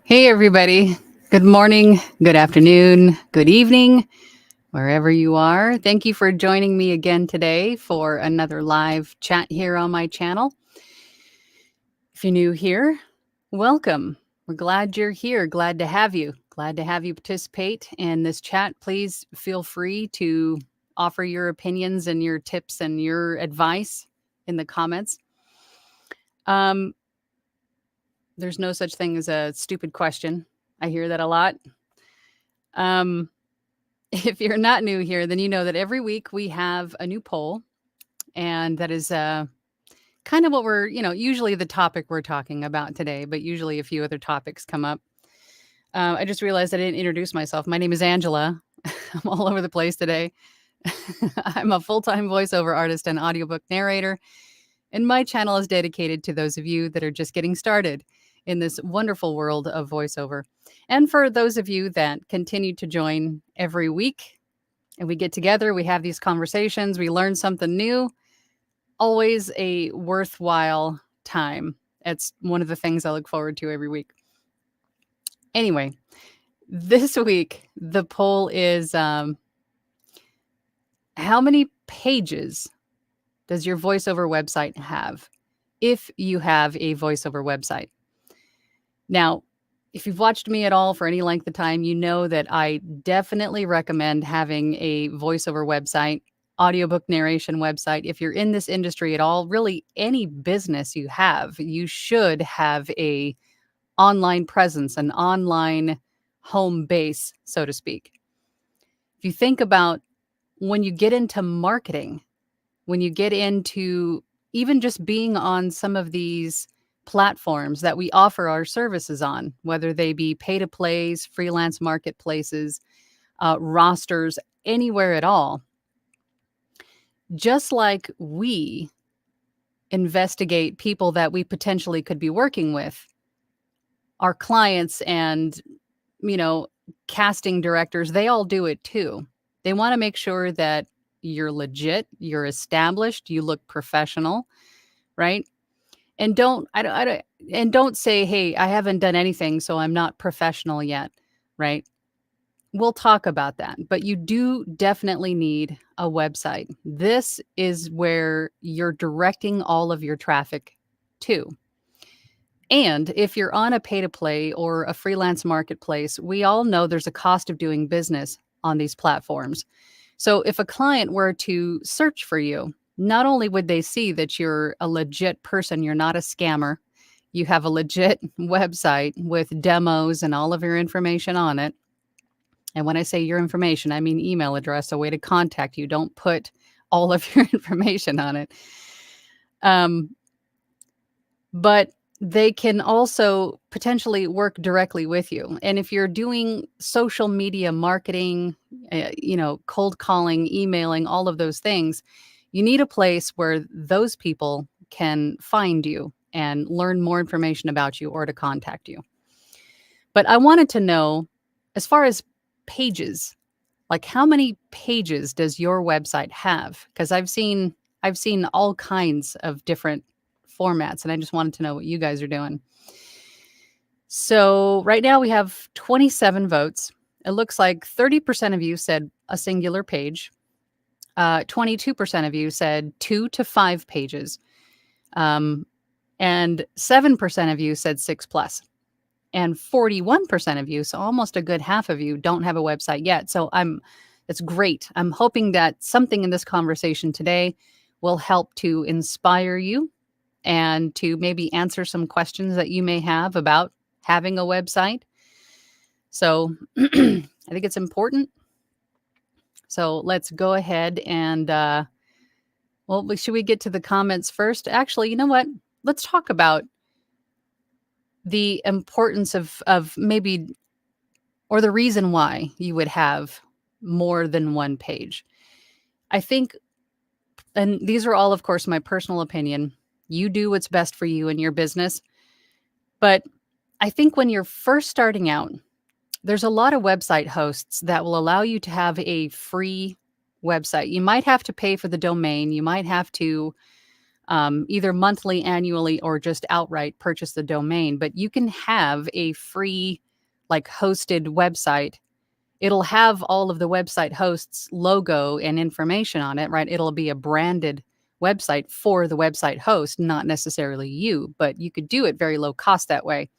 Hey, everybody. Good morning, good afternoon, good evening, wherever you are. Thank you for joining me again today for another live chat here on my channel. If you're new here, welcome. We're glad you're here. Glad to have you. Glad to have you participate in this chat. Please feel free to offer your opinions and your tips and your advice in the comments. There's no such thing as a stupid question. I hear that a lot. If you're not new here, then you know that every week we have a new poll, and that is kind of what we're, usually the topic we're talking about today, but usually a few other topics come up. I just realized I didn't introduce myself. My name is Angela. I'm all over the place today. I'm a full-time voiceover artist and audiobook narrator, and my channel is dedicated to those of you that are just getting started in this wonderful world of voiceover. And for those of you that continue to join every week and we get together, we have these conversations, we learn something new, always a worthwhile time. It's one of the things I look forward to every week. Anyway, this week, the poll is how many pages does your voiceover website have if you have a voiceover website? Now, if you've watched me at all for any length of time, you know that I definitely recommend having a voiceover website, audiobook narration website. If you're in this industry at all, really any business you have, you should have a online presence, an online home base, so to speak. If you think about when you get into marketing, when you get into even just being on some of these platforms that we offer our services on, whether they be pay-to-plays, freelance marketplaces, rosters, anywhere at all, just like we investigate people that we potentially could be working with, our clients and, casting directors, they all do it too. They want to make sure that you're legit, you're established, you look professional, right? And don't say, hey, I haven't done anything, so I'm not professional yet, right? We'll talk about that, but you do definitely need a website. This is where you're directing all of your traffic to. And if you're on a pay-to-play or a freelance marketplace, we all know there's a cost of doing business on these platforms. So if a client were to search for you, not only would they see that you're a legit person, you're not a scammer, you have a legit website with demos and all of your information on it. And when I say your information, I mean email address, a way to contact you. Don't put all of your information on it. But they can also potentially work directly with you. And if you're doing social media marketing, cold calling, emailing, all of those things, you need a place where those people can find you and learn more information about you or to contact you. But I wanted to know, as far as pages, like how many pages does your website have? Because I've seen all kinds of different formats, and I just wanted to know what you guys are doing. So right now we have 27 votes. It looks like 30% of you said a singular page. 22% of you said 2 to 5 pages. And 7% of you said 6+. And 41% of you, so almost a good half of you, don't have a website yet. So it's great. I'm hoping that something in this conversation today will help to inspire you and to maybe answer some questions that you may have about having a website. So I think it's important. So let's go ahead and, well, should we get to the comments first? Actually, you know what? Let's talk about the importance of maybe, or the reason why you would have more than one page. I think, and these are all, of course, my personal opinion. You do what's best for you and your business. But I think when you're first starting out, there's a lot of website hosts that will allow you to have a free website. You might have to pay for the domain. You might have to either monthly, annually, or just outright purchase the domain. But you can have a free, like, hosted website. It'll have all of the website hosts' logo and information on it, right? It'll be a branded website for the website host, not necessarily you, but you could do it very low cost that way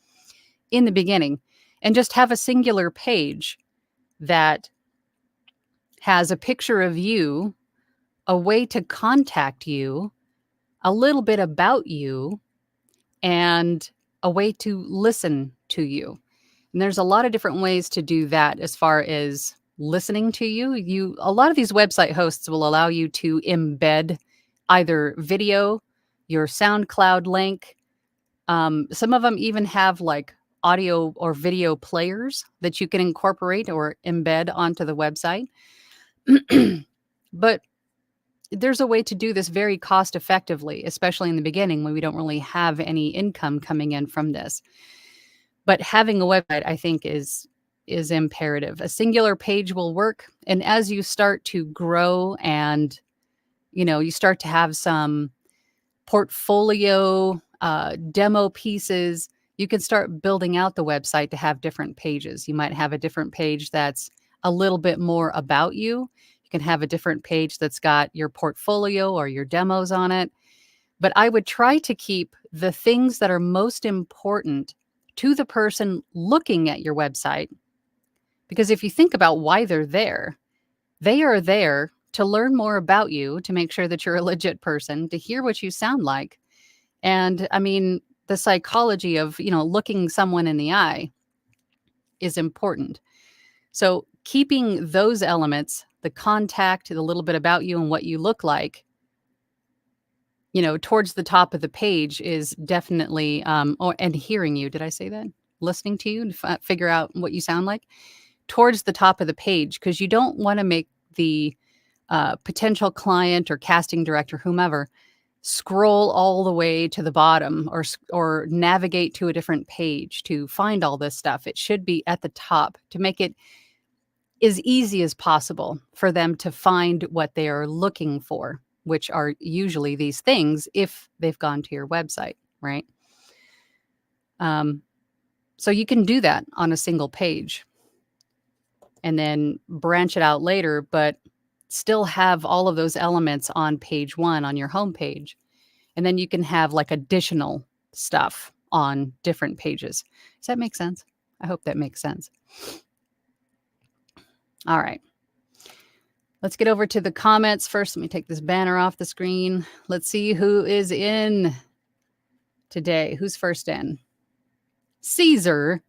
in the beginning, and just have a singular page that has a picture of you, a way to contact you, a little bit about you, and a way to listen to you. And there's a lot of different ways to do that as far as listening to you. A lot of these website hosts will allow you to embed either video, your SoundCloud link. Some of them even have like audio or video players that you can incorporate or embed onto the website. But there's a way to do this very cost effectively, especially in the beginning when we don't really have any income coming in from this. But having a website, I think, is imperative. A singular page will work. And as you start to grow and, you start to have some portfolio demo pieces, you can start building out the website to have different pages. You might have a different page that's a little bit more about you. You can have a different page that's got your portfolio or your demos on it. But I would try to keep the things that are most important to the person looking at your website. Because if you think about why they're there, they are there to learn more about you, to make sure that you're a legit person, to hear what you sound like. And I mean, the psychology of, looking someone in the eye is important. So keeping those elements, the contact, the little bit about you and what you look like, towards the top of the page is definitely, and hearing you. Did I say that? Listening to you to figure out what you sound like towards the top of the page, because you don't want to make the potential client or casting director, whomever, scroll all the way to the bottom or navigate to a different page to find all this stuff. It should be at the top to make it as easy as possible for them to find what they are looking for, which are usually these things if they've gone to your website, right? So you can do that on a single page and then branch it out later, but still have all of those elements on page one on your home page. And then you can have like additional stuff on different pages. Does that make sense? I hope that makes sense. All right. Let's get over to the comments first. Let me take this banner off the screen. Let's see who is in today. Who's first in? Caesar.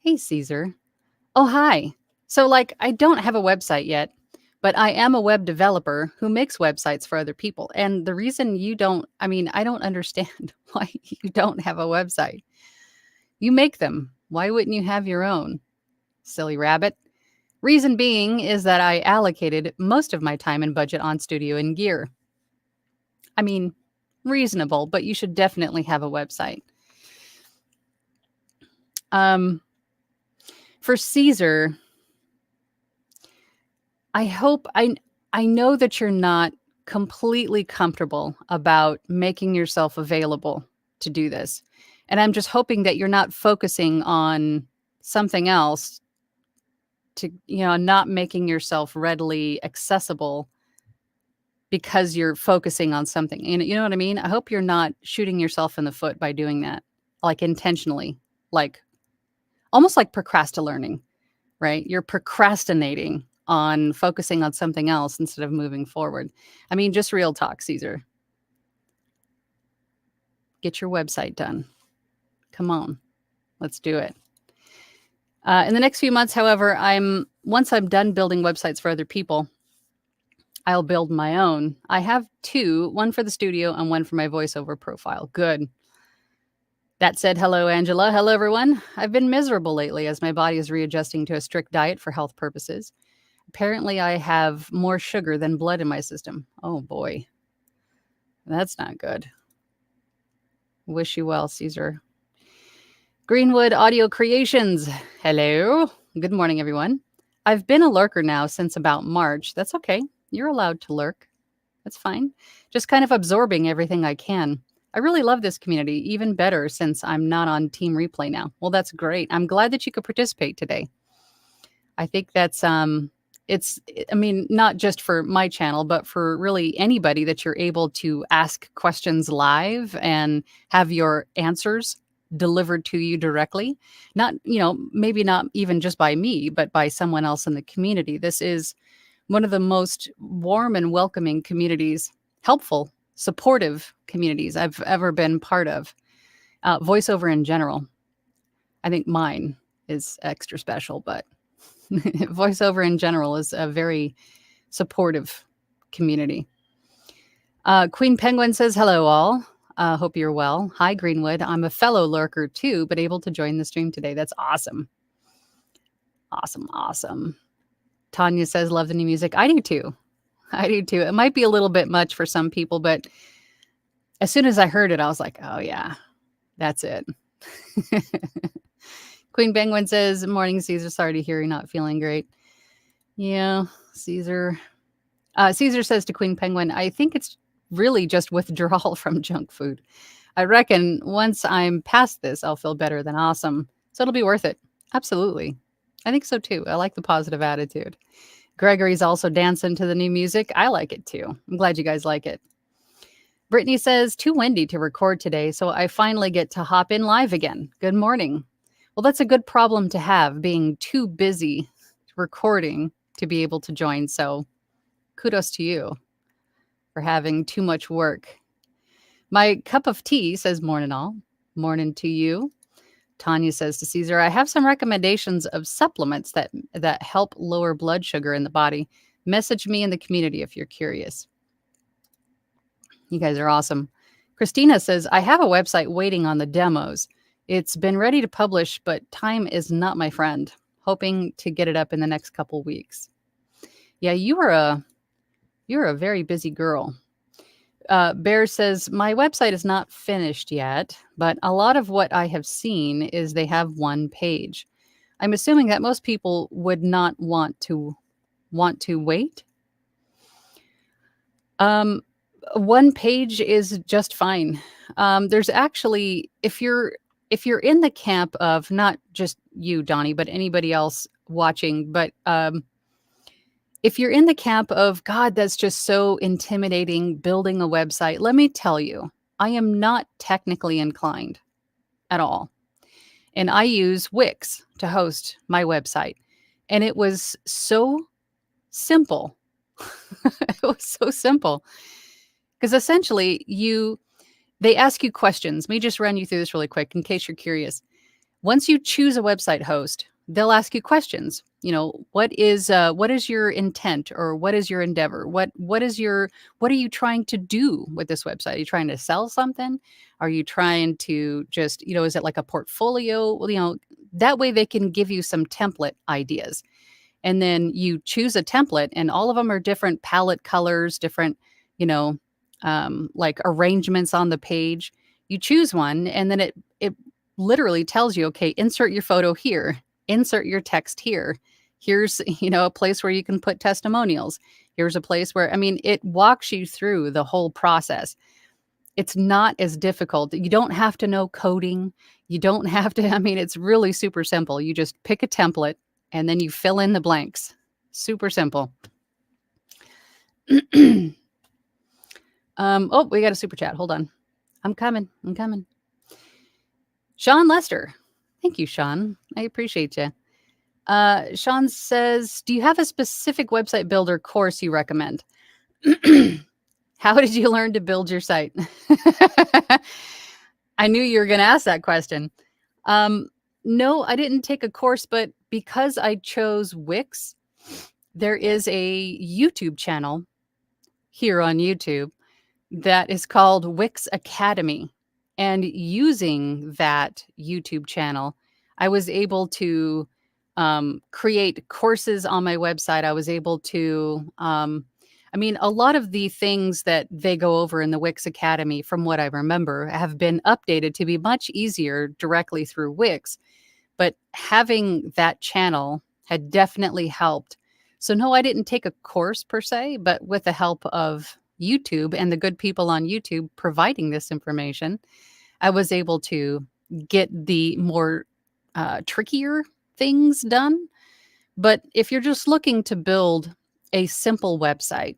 Hey, Caesar. Oh, hi. So, I don't have a website yet, but I am a web developer who makes websites for other people. And the reason I don't understand why you don't have a website. You make them. Why wouldn't you have your own? Silly rabbit. Reason being is that I allocated most of my time and budget on studio and gear. I mean, reasonable, but you should definitely have a website. For Caesar, I know that you're not completely comfortable about making yourself available to do this. And I'm just hoping that you're not focusing on something else to, not making yourself readily accessible because you're focusing on something. You know what I mean? I hope you're not shooting yourself in the foot by doing that, intentionally, almost like procrastinating, right? You're procrastinating on focusing on something else instead of moving forward. I mean, just real talk, Caesar. Get your website done. Come on, let's do it. In the next few months, however, once I'm done building websites for other people, I'll build my own. I have two, one for the studio and one for my voiceover profile. Good. That said, hello, Angela. Hello, everyone. I've been miserable lately as my body is readjusting to a strict diet for health purposes. Apparently, I have more sugar than blood in my system. Oh, boy. That's not good. Wish you well, Caesar. Greenwood Audio Creations. Hello. Good morning, everyone. I've been a lurker now since about March. That's okay. You're allowed to lurk. That's fine. Just kind of absorbing everything I can. I really love this community, even better since I'm not on Team Replay now. Well, that's great. I'm glad that you could participate today. I think that's not just for my channel, but for really anybody that you're able to ask questions live and have your answers delivered to you directly. Not, maybe not even just by me, but by someone else in the community. This is one of the most warm and welcoming communities, helpful, supportive communities I've ever been part of. Voiceover in general. I think mine is extra special, but voiceover in general is a very supportive community. Queen Penguin says, hello all. Hope you're well. Hi, Greenwood. I'm a fellow lurker too, but able to join the stream today. That's awesome. Awesome. Tanya says, love the new music. I do too. It might be a little bit much for some people, but as soon as I heard it, I was like, oh yeah, that's it. Queen Penguin says, morning, Caesar. Sorry to hear you're not feeling great. Yeah, Caesar. Caesar says to Queen Penguin, I think it's really just withdrawal from junk food. I reckon once I'm past this, I'll feel better than awesome. So it'll be worth it. Absolutely. I think so too. I like the positive attitude. Gregory's also dancing to the new music. I like it too. I'm glad you guys like it. Brittany says, too windy to record today, so I finally get to hop in live again. Good morning. Well, that's a good problem to have, being too busy recording to be able to join. So kudos to you for having too much work. My cup of tea says, morning all. Morning to you. Tanya says to Caesar, I have some recommendations of supplements that help lower blood sugar in the body. Message me in the community if you're curious. You guys are awesome. Christina says, I have a website waiting on the demos. It's been ready to publish, but time is not my friend. Hoping to get it up in the next couple weeks. Yeah, you're a very busy girl. Bear says, my website is not finished yet, but a lot of what I have seen is they have one page. I'm assuming that most people would not want to wait. One page is just fine. There's actually, if you're in the camp of not just you, Donnie, but anybody else watching, but if you're in the camp of, God, that's just so intimidating, building a website, let me tell you, I am not technically inclined at all. And I use Wix to host my website. And it was so simple. It was so simple. Because essentially, they ask you questions. Let me just run you through this really quick in case you're curious. Once you choose a website host, they'll ask you questions. What is your intent, or what is your endeavor? What are you trying to do with this website? Are you trying to sell something? Are you trying to just, is it like a portfolio? Well, that way they can give you some template ideas. And then you choose a template, and all of them are different palette colors, different, like arrangements on the page. You choose one, and then it literally tells you, okay, insert your photo here, insert your text here. Here's, a place where you can put testimonials. Here's a place where, it walks you through the whole process. It's not as difficult. You don't have to know coding. You don't have to, it's really super simple. You just pick a template and then you fill in the blanks. Super simple. Oh, we got a super chat. Hold on. I'm coming. Sean Lester. Thank you, Sean. I appreciate you. Sean says, do you have a specific website builder course you recommend? How did you learn to build your site? I knew you were going to ask that question. No, I didn't take a course, but because I chose Wix, there is a YouTube channel here on YouTube that is called Wix Academy. And using that YouTube channel, I was able to create courses on my website. I was able to, a lot of the things that they go over in the Wix Academy, from what I remember, have been updated to be much easier directly through Wix. But having that channel had definitely helped. So no, I didn't take a course per se, but with the help of YouTube and the good people on YouTube providing this information, I was able to get the more trickier things done. But if you're just looking to build a simple website,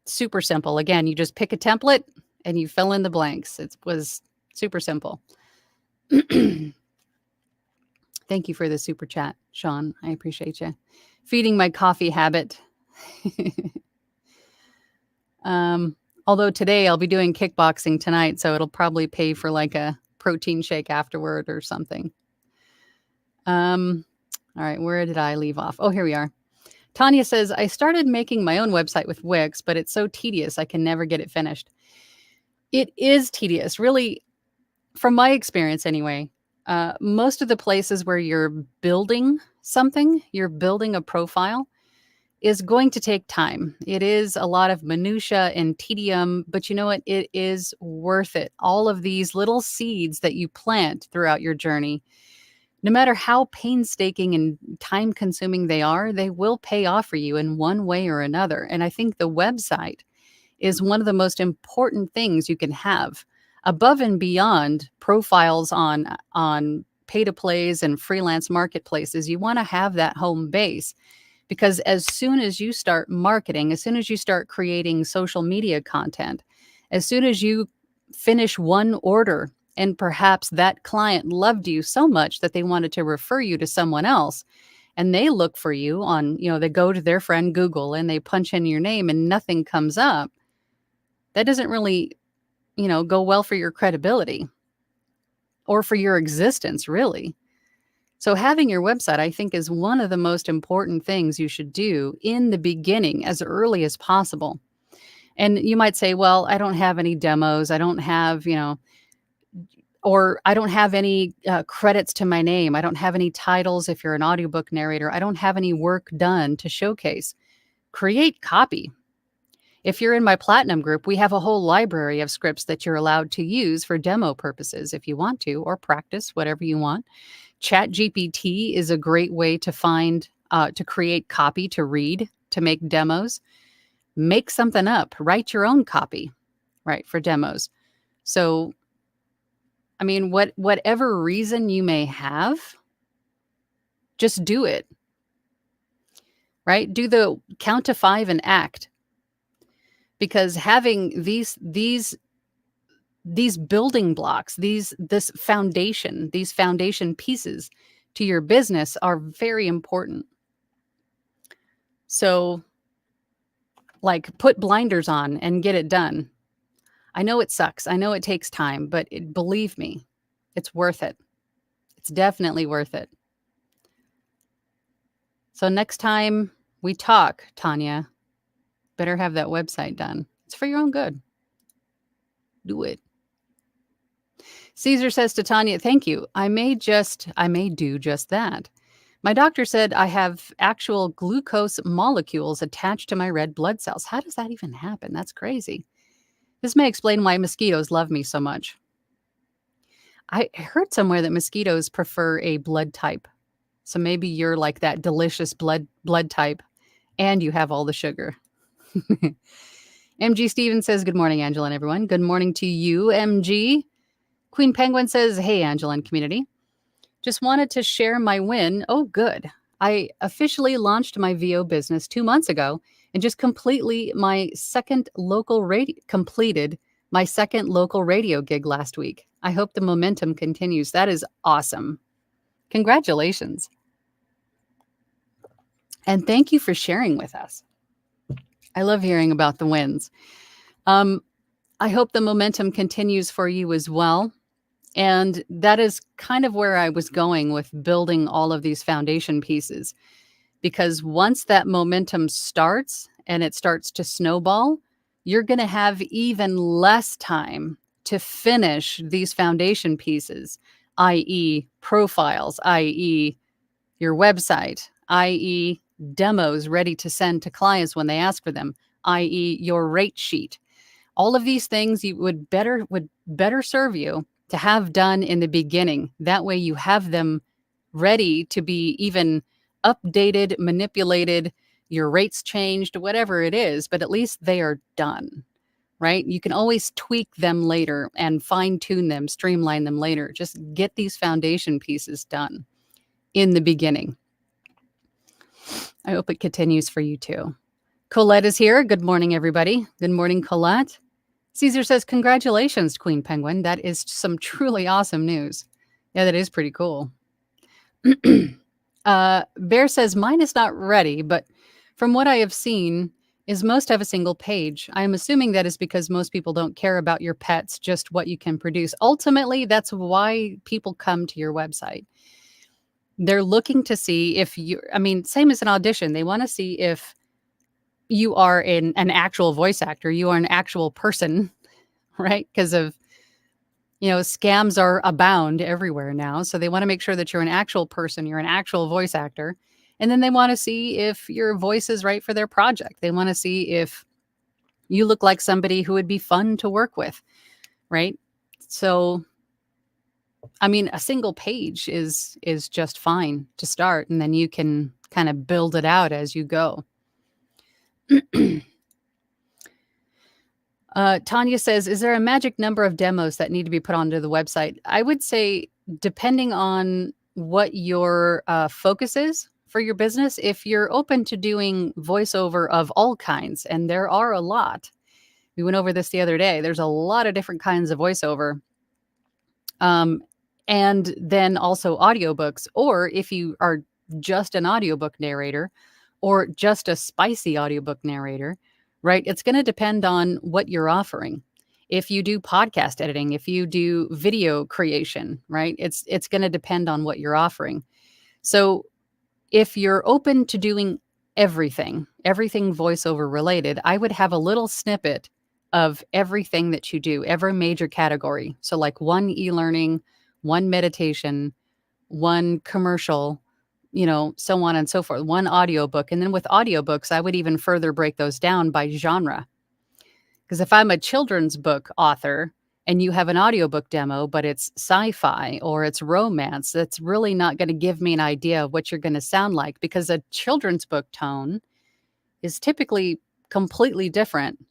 super simple. Again, you just pick a template and you fill in the blanks. It was super simple. Thank you for the super chat, Sean. I appreciate you. Feeding my coffee habit. Although today I'll be doing kickboxing tonight, so it'll probably pay for like a protein shake afterward or something. All right, where did I leave off? Oh, here we are. Tanya says, I started making my own website with Wix, but it's so tedious I can never get it finished. It is tedious, really, from my experience anyway. Most of the places where you're building something, you're building a profile, is going to take time. It is a lot of minutia and tedium, but you know what? It is worth it. All of these little seeds that you plant throughout your journey, no matter how painstaking and time consuming they are, they will pay off for you in one way or another. And I think the website is one of the most important things you can have above and beyond profiles on pay-to-plays and freelance marketplaces. You want to have that home base, because as soon as you start marketing, as soon as you start creating social media content, as soon as you finish one order and perhaps that client loved you so much that they wanted to refer you to someone else, and they look for you on, they go to their friend Google and they punch in your name and nothing comes up, that doesn't really, go well for your credibility or for your existence, really. So having your website, I think, is one of the most important things you should do in the beginning, as early as possible. And you might say, well, I don't have any demos. I don't have, or I don't have any credits to my name. I don't have any titles if you're an audiobook narrator. I don't have any work done to showcase. Create copy. If you're in my Platinum group, we have a whole library of scripts that you're allowed to use for demo purposes if you want to, or practice, whatever you want. ChatGPT is a great way to find, to create copy, to read, to make demos. Make something up. Write your own copy, right, for demos. So, whatever reason you may have, just do it, right? Do the count to 5 and act. Because having these building blocks, these foundation pieces to your business are very important. So, like, put blinders on and get it done. I know it sucks. I know it takes time, but believe me, it's worth it. It's definitely worth it. So next time we talk, Tanya, better have that website done. It's for your own good. Do it. Caesar says to Tanya, thank you. I may do just that. My doctor said I have actual glucose molecules attached to my red blood cells. How does that even happen? That's crazy. This may explain why mosquitoes love me so much. I heard somewhere that mosquitoes prefer a blood type. So maybe you're like that delicious blood type and you have all the sugar. MG Stevens says, good morning, Angela and everyone. Good morning to you, MG. Queen Penguin says, hey, Angela and community. Just wanted to share my win. Oh, good. I officially launched my VO business 2 months ago and just completed my second local radio gig last week. I hope the momentum continues. That is awesome. Congratulations. And thank you for sharing with us. I love hearing about the wins. I hope the momentum continues for you as well. And that is kind of where I was going with building all of these foundation pieces. Because once that momentum starts and it starts to snowball, you're going to have even less time to finish these foundation pieces, i.e., profiles, i.e., your website, i.e., demos ready to send to clients when they ask for them, i.e., your rate sheet. All of these things would better serve you to have done in the beginning. That way you have them ready to be even updated, manipulated, your rates changed, whatever it is, but at least they are done, right? You can always tweak them later and fine tune them, streamline them later. Just get these foundation pieces done in the beginning. I hope it continues for you too. Colette is here. Good morning, everybody. Good morning, Colette. Caesar says, congratulations, Queen Penguin. That is some truly awesome news. Yeah, that is pretty cool. Bear says, mine is not ready, but from what I have seen, is most have a single page. I am assuming that is because most people don't care about your pets, just what you can produce. Ultimately, that's why people come to your website. They're looking to see if you, same as an audition. They want to see if you are an actual voice actor, you are an actual person, right? Because of, scams are abound everywhere now. So they want to make sure that you're an actual person, you're an actual voice actor. And then they want to see if your voice is right for their project. They want to see if you look like somebody who would be fun to work with, right? So, a single page is just fine to start, and then you can kind of build it out as you go. Tanya says, is there a magic number of demos that need to be put onto the website? I would say, depending on what your focus is for your business, if you're open to doing voiceover of all kinds, and there are a lot. We went over this the other day. There's a lot of different kinds of voiceover. And then also audiobooks, or if you are just an audiobook narrator or just a spicy audiobook narrator, right? It's going to depend on what you're offering. If you do podcast editing, if you do video creation, right? It's going to depend on what you're offering. So if you're open to doing everything voiceover related, I would have a little snippet of everything that you do, every major category. So like one e-learning, one meditation, one commercial, so on and so forth, one audiobook. And then with audiobooks, I would even further break those down by genre. Because if I'm a children's book author and you have an audiobook demo, but it's sci-fi or it's romance, that's really not going to give me an idea of what you're going to sound like, because a children's book tone is typically completely different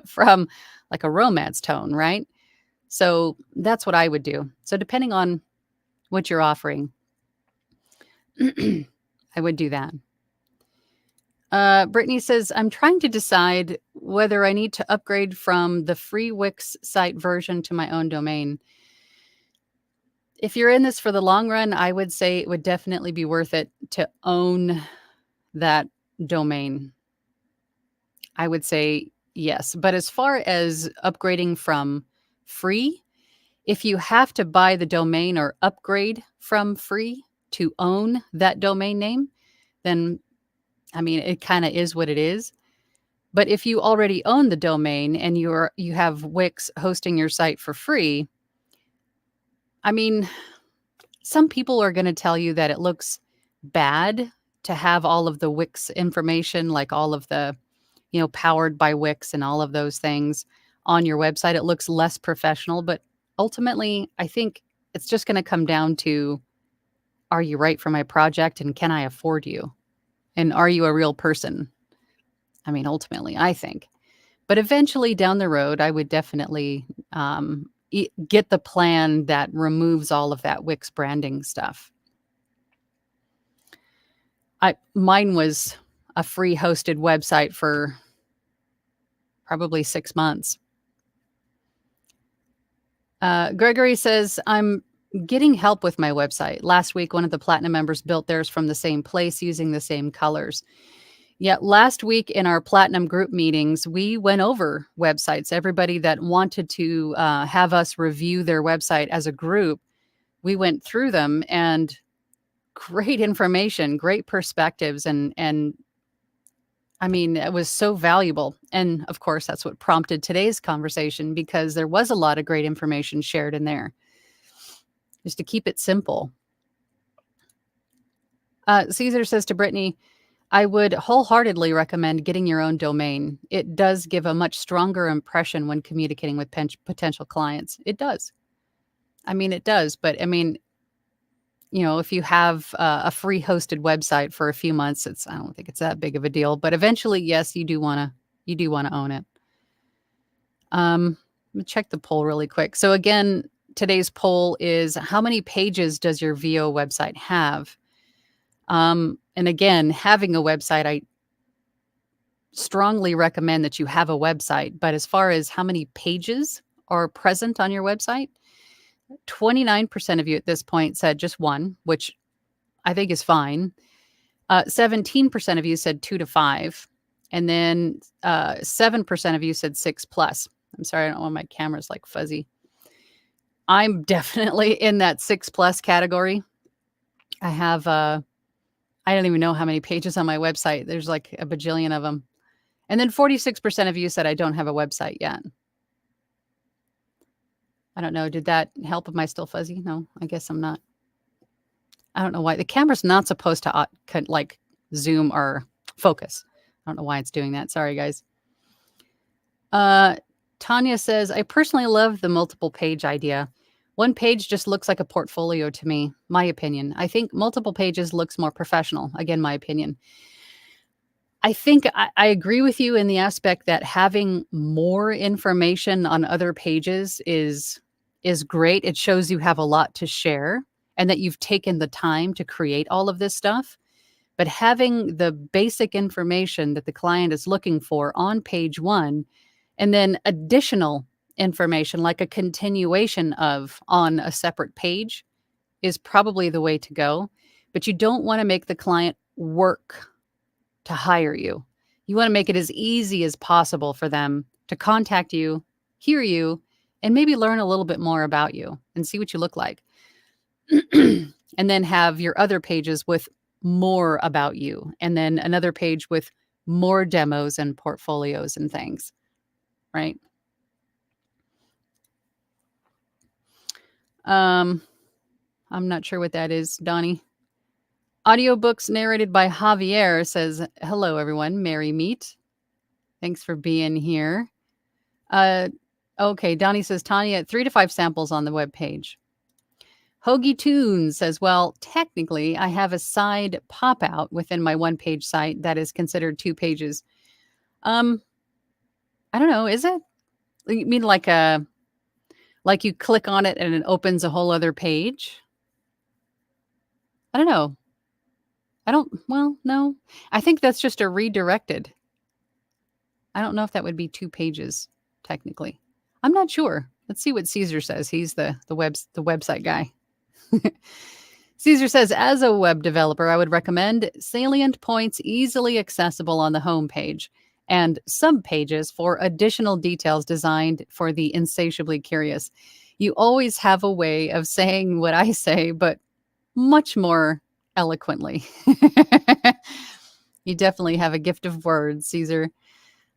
from like a romance tone, right? So that's what I would do. So depending on what you're offering, I would do that. Brittany says, I'm trying to decide whether I need to upgrade from the free Wix site version to my own domain. If you're in this for the long run, I would say it would definitely be worth it to own that domain. I would say yes. But as far as upgrading from free, if you have to buy the domain or upgrade from free to own that domain name, then, it kind of is what it is. But if you already own the domain and you have Wix hosting your site for free, some people are going to tell you that it looks bad to have all of the Wix information, like all of the, powered by Wix and all of those things on your website. It looks less professional, but ultimately, I think it's just going to come down to, are you right for my project, and can I afford you? And are you a real person? Ultimately, I think. But eventually down the road, I would definitely get the plan that removes all of that Wix branding stuff. Mine was a free hosted website for probably 6 months. Gregory says, I'm getting help with my website. Last week, one of the platinum members built theirs from the same place using the same colors. Yeah, last week in our Platinum group meetings, we went over websites. Everybody that wanted to have us review their website as a group, we went through them, and great information, great perspectives, and I mean, it was so valuable. And of course, that's what prompted today's conversation, because there was a lot of great information shared in there. Just to keep it simple. Caesar says to Brittany, I would wholeheartedly recommend getting your own domain. It does give a much stronger impression when communicating with potential clients. It does. I mean, it does. But I mean, if you have a free hosted website for a few months, I don't think it's that big of a deal. But eventually, yes, you do want to own it. Let me check the poll really quick. So again, today's poll is, how many pages does your VO website have? And again, having a website, I strongly recommend that you have a website. But as far as how many pages are present on your website, 29% of you at this point said just one, which I think is fine. 17% of you said 2 to 5. And then 7% of you said 6+. I'm sorry, I don't know why my camera's like fuzzy. I'm definitely in that 6+ category. I have I don't even know how many pages on my website. There's like a bajillion of them. And then 46% of you said I don't have a website yet. I don't know. Did that help? Am I still fuzzy? No, I guess I'm not. I don't know why. The camera's not supposed to like zoom or focus. I don't know why it's doing that. Sorry, guys. Tanya says, I personally love the multiple page idea. One page just looks like a portfolio to me, my opinion. I think multiple pages looks more professional. Again, my opinion. I think I agree with you in the aspect that having more information on other pages is great. It shows you have a lot to share and that you've taken the time to create all of this stuff. But having the basic information that the client is looking for on page 1, and then additional information like a continuation of on a separate page, is probably the way to go. But you don't want to make the client work to hire you. You want to make it as easy as possible for them to contact you, hear you, and maybe learn a little bit more about you and see what you look like. And then have your other pages with more about you, and then another page with more demos and portfolios and things, right? I'm not sure what that is, Donnie. Audiobooks narrated by Javier says, hello, everyone. Merry meet. Thanks for being here. Okay, Donnie says, Tanya, 3 to 5 samples on the webpage. Hoagie Tunes says, well, technically, I have a side pop-out within my one-page site that is considered 2 pages. I don't know, is it? You mean like you click on it and it opens a whole other page? I don't know. No. I think that's just a redirected. I don't know if that would be 2 pages, technically. I'm not sure. Let's see what Caesar says. He's the website guy. Caesar says, as a web developer, I would recommend salient points easily accessible on the home page and subpages for additional details designed for the insatiably curious. You always have a way of saying what I say, but much more eloquently. You definitely have a gift of words, Caesar.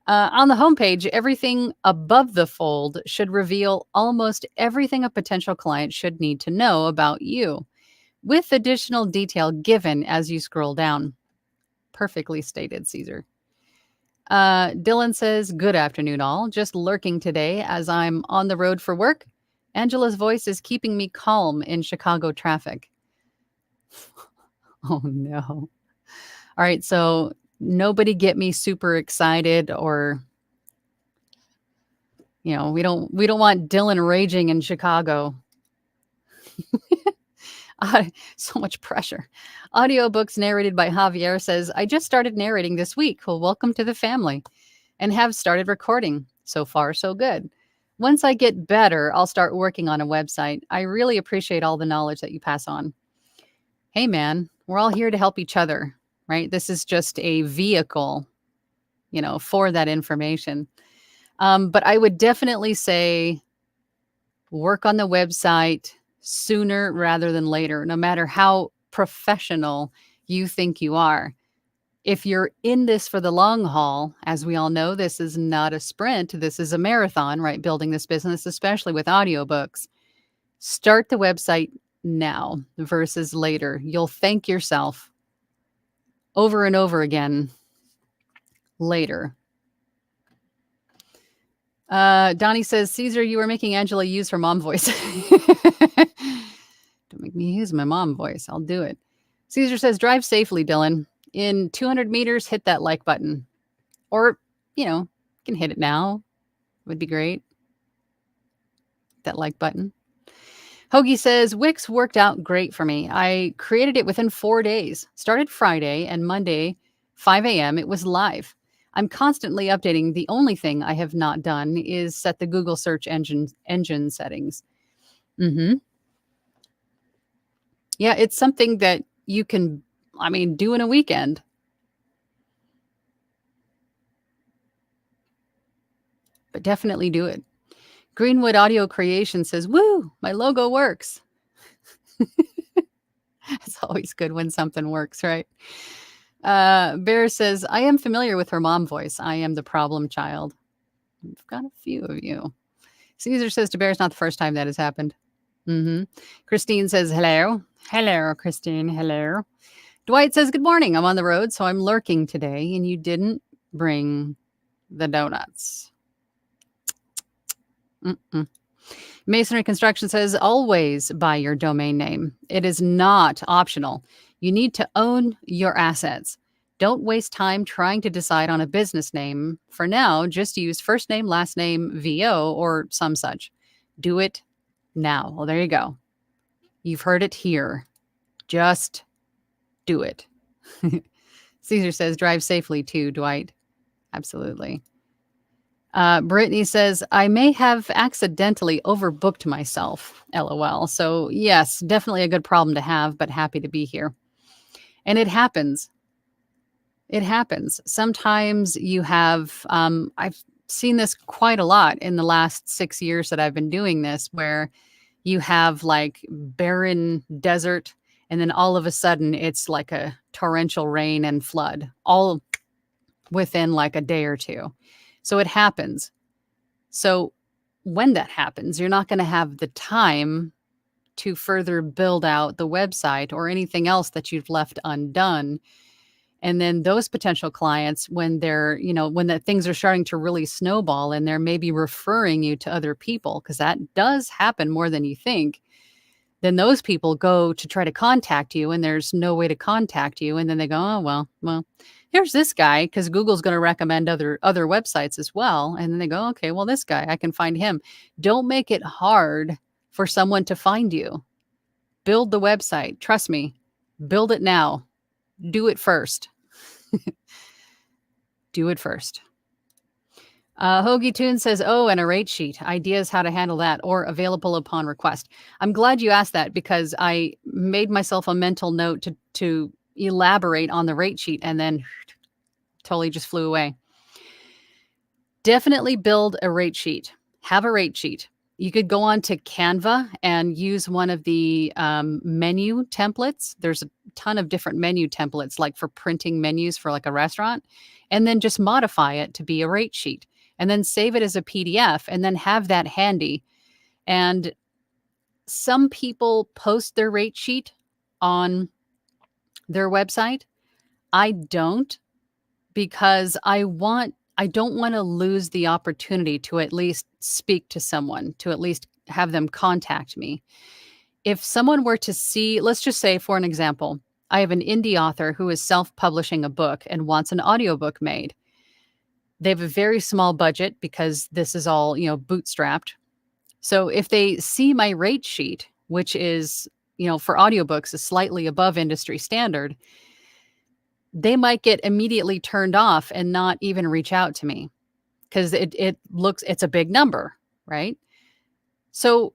On the homepage, everything above the fold should reveal almost everything a potential client should need to know about you, with additional detail given as you scroll down. Perfectly stated, Caesar. Dylan says, good afternoon, all. Just lurking today as I'm on the road for work. Angela's voice is keeping me calm in Chicago traffic. Oh, no. All right, so nobody get me super excited, or we don't want Dylan raging in Chicago. So much pressure. Audiobooks narrated by Javier says, I just started narrating this week. Well, welcome to the family, and have started recording. So far, so good. Once I get better, I'll start working on a website. I really appreciate all the knowledge that you pass on. Hey, man, we're all here to help each other. right? This is just a vehicle, for that information. But I would definitely say work on the website sooner rather than later, no matter how professional you think you are. If you're in this for the long haul, as we all know, this is not a sprint, this is a marathon, right? Building this business, especially with audiobooks. Start the website now versus later. You'll thank yourself over and over again later. Donnie says, Caesar, you were making Angela use her mom voice. Don't make me use my mom voice. I'll do it. Caesar says, drive safely, Dylan. In 200 meters, hit that like button. Or, you can hit it now. Would be great. That like button. Hoagie says, Wix worked out great for me. I created it within 4 days. Started Friday, and Monday, 5 a.m., it was live. I'm constantly updating. The only thing I have not done is set the Google search engine settings. Yeah, it's something that you can, do in a weekend. But definitely do it. Greenwood Audio Creation says, woo, my logo works. It's always good when something works, right? Bear says, I am familiar with her mom voice. I am the problem child. We've got a few of you. Caesar says to Bear, it's not the first time that has happened. Christine says, hello. Hello, Christine. Hello. Dwight says, good morning. I'm on the road, so I'm lurking today, and you didn't bring the donuts. Masonry Construction says, always buy your domain name. It is not optional. You need to own your assets. Don't waste time trying to decide on a business name. For now, just use first name, last name, VO, or some such. Do it now. Well, there you go. You've heard it here. Just do it. Caesar says, drive safely too, Dwight. Absolutely. Brittany says, I may have accidentally overbooked myself, LOL. So yes, definitely a good problem to have, but happy to be here. And it happens. It happens. Sometimes you have, I've seen this quite a lot in the last 6 years that I've been doing this, where you have like barren desert, and then all of a sudden it's like a torrential rain and flood, all within like a day or two. So it happens. So when that happens, you're not going to have the time to further build out the website or anything else that you've left undone. And then those potential clients, when they're, when the things are starting to really snowball and they're maybe referring you to other people, because that does happen more than you think, then those people go to try to contact you and there's no way to contact you. And then they go, oh, well, here's this guy, because Google's going to recommend other websites as well. And then they go, okay, well, this guy, I can find him. Don't make it hard for someone to find you. Build the website. Trust me, build it now. Do it first. Do it first. Hoagie Toon says, oh, and a rate sheet. Ideas how to handle that, or available upon request. I'm glad you asked that, because I made myself a mental note to elaborate on the rate sheet, and then totally just flew away. Definitely build a rate sheet. Have a rate sheet. You could go on to Canva and use one of the menu templates. There's a ton of different menu templates, like for printing menus for like a restaurant, and then just modify it to be a rate sheet, and then save it as a PDF, and then have that handy. And some people post their rate sheet on their website. I don't, because I don't want to lose the opportunity to at least speak to someone, to at least have them contact me. If someone were to see, let's just say, for an example, I have an indie author who is self-publishing a book and wants an audiobook made. They have a very small budget because this is all, bootstrapped. So if they see my rate sheet, which is, for audiobooks is slightly above industry standard, they might get immediately turned off and not even reach out to me, because it's a big number, right? So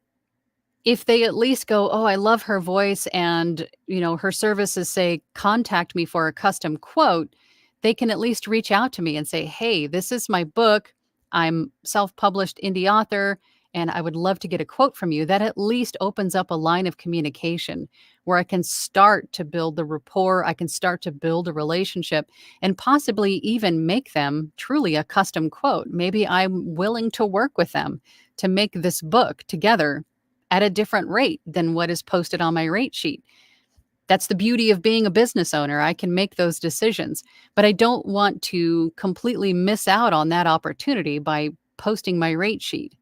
if they at least go, "Oh, I love her voice," and, her services say, "Contact me for a custom quote," they can at least reach out to me and say, "Hey, this is my book. I'm self-published indie author, and I would love to get a quote from you." That at least opens up a line of communication where I can start to build the rapport, I can start to build a relationship, and possibly even make them truly a custom quote. Maybe I'm willing to work with them to make this book together at a different rate than what is posted on my rate sheet. That's the beauty of being a business owner. I can make those decisions, but I don't want to completely miss out on that opportunity by posting my rate sheet,